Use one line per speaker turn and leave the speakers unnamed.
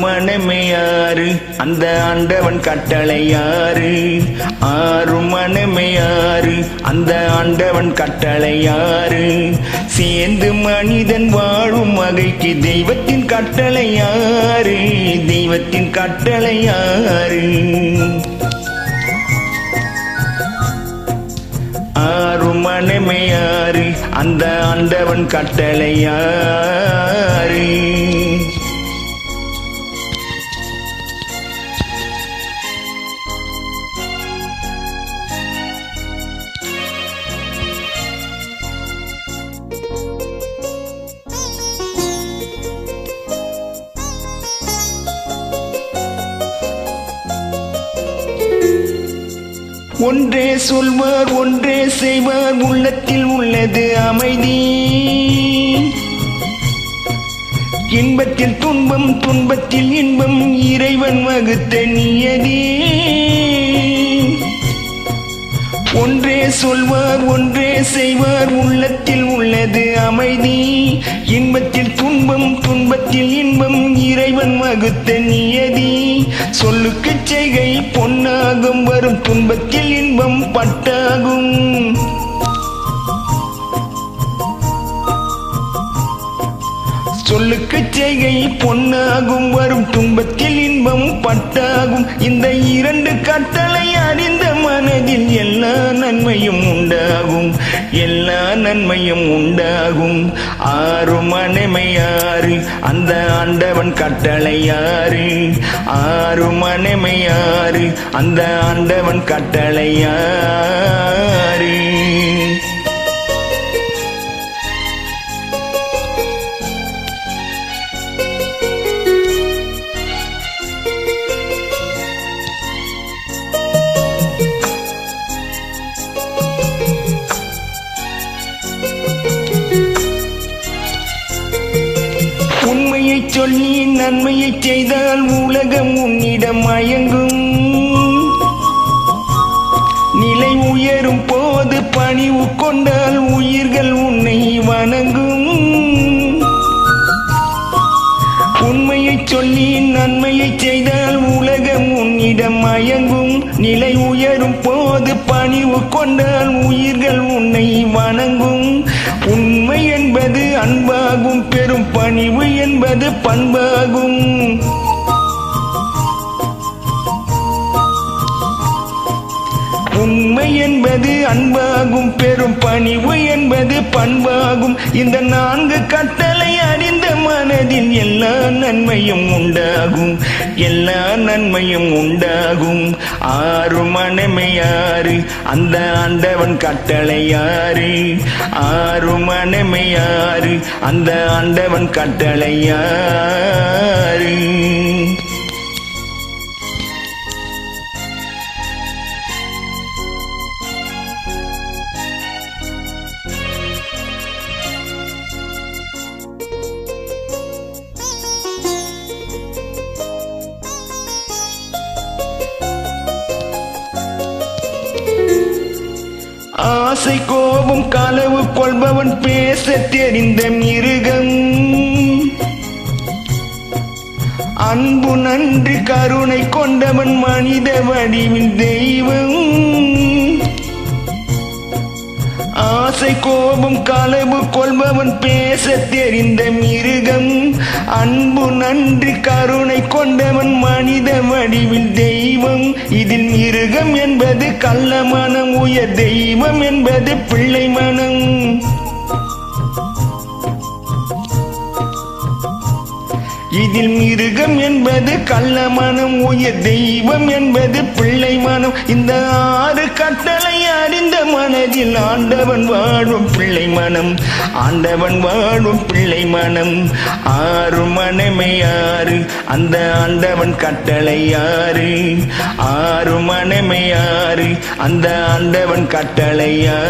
மனமையாறு அந்த ஆண்டவன் கட்டளையாறு. ஆறு மனமையாறு அந்த ஆண்டவன் கட்டளையாறு. சேர்ந்து மனிதன் வாழும் வகைக்கு தெய்வத்தின் கட்டளையாறு. தெய்வத்தின் கட்டளையாறு. ஆறு மனமையாறு அந்த ஆண்டவன் கட்டளையாறு. ஒன்றே சொல்வார் ஒன்றே செய்வார் உள்ளத்தில் உள்ளது அமைதி. இன்பத்தில் துன்பம் துன்பத்தில் இன்பம் இறைவன் வகுத்த நியதி. ஒன்றே சொல்வார் ஒன்றே செய்வார் உள்ளத்தில் உள்ளது அமைதி. இன்பத்தில் துன்பம் துன்பத்தில் இன்பம் இறைவன் வகுத்த நியதி. சொல்லுக்கு செய்கை பொன்னாகும் வரும் துன்பத்தில் இன்பம் பட்டாகும். சொல்லுக்கு செய்கை பொன்னாகும் வரும் துன்பத்தில் இன்பம் பட்டாகும். இந்த இரண்டு கட்டளை அறிந்த மனதில் எல்லா நன்மையும் உண்டாகும். எல்லா நன்மையும் உண்டாகும். ஆறு மனமையாறு அந்த ஆண்டவன் கட்டளையாறு. ஆறு மனமையாறு அந்த ஆண்டவன் கட்டளையாறு. உண்மையை சொல்லி நன்மையை செய்தால் உலகம் உன்னிடம் மயங்கும். நிலை உயரும் போது பணிவு கொண்டால் உயிர்கள் உன்னை வணங்கும். உண்மையை சொல்லி நன்மையை செய்தால் உலகம் உன்னிடம் மயங்கும். நிலை உயரும் போது பணிவு கொண்டால் உயிர்கள் உன்னை வணங்கும். உண்மை என்பது அன்பாகும். பெரும் பணிவு என்பது பண்பாகும். உண்மை என்பது அன்பாகும். பெரும் பணிவு என்பது பண்பாகும். இந்த நான்கு கட்டளை அறிந்த மனதில் எல்லா நன்மையும் உண்டாகும். எல்லா நன்மையும் உண்டாகும். ஆறு மனமையாறு அந்த ஆண்டவன் கட்டளையாறு. ஆறு மனமையாறு அந்த ஆண்டவன் கட்டளையாறு. ஆசை கோபம் களவு கொள்பவன் பேச தெரிந்த மிருகம். அன்பு நன்றி கருணை கொண்டவன் மனித வடிவில் தெய்வம். ஆசை கோபம் களவு கொள்பவன் பேச தெரிந்த மிருகம். அன்பு நன்றி கருணை கொண்டவன் மனித வடிவில் தெய்வம். இதில் மிருகம் என்பது கள்ள மனம். உயர் தெய்வம் என்பது பிள்ளை மனம். இதில் மிருகம் என்பது கள்ள மனம். உயர் தெய்வம் என்பது பிள்ளை மனம். இந்த ஆறு கட்டளை அறிந்த மனதில் ஆண்டவன் வாழும் பிள்ளை மனம். ஆண்டவன் வாழும் பிள்ளை மனம். ஆறு மனமையாறு அந்த ஆண்டவன் கட்டளையாறு. ஆறு மனமையாறு அந்த ஆண்டவன் கட்டளையாறு.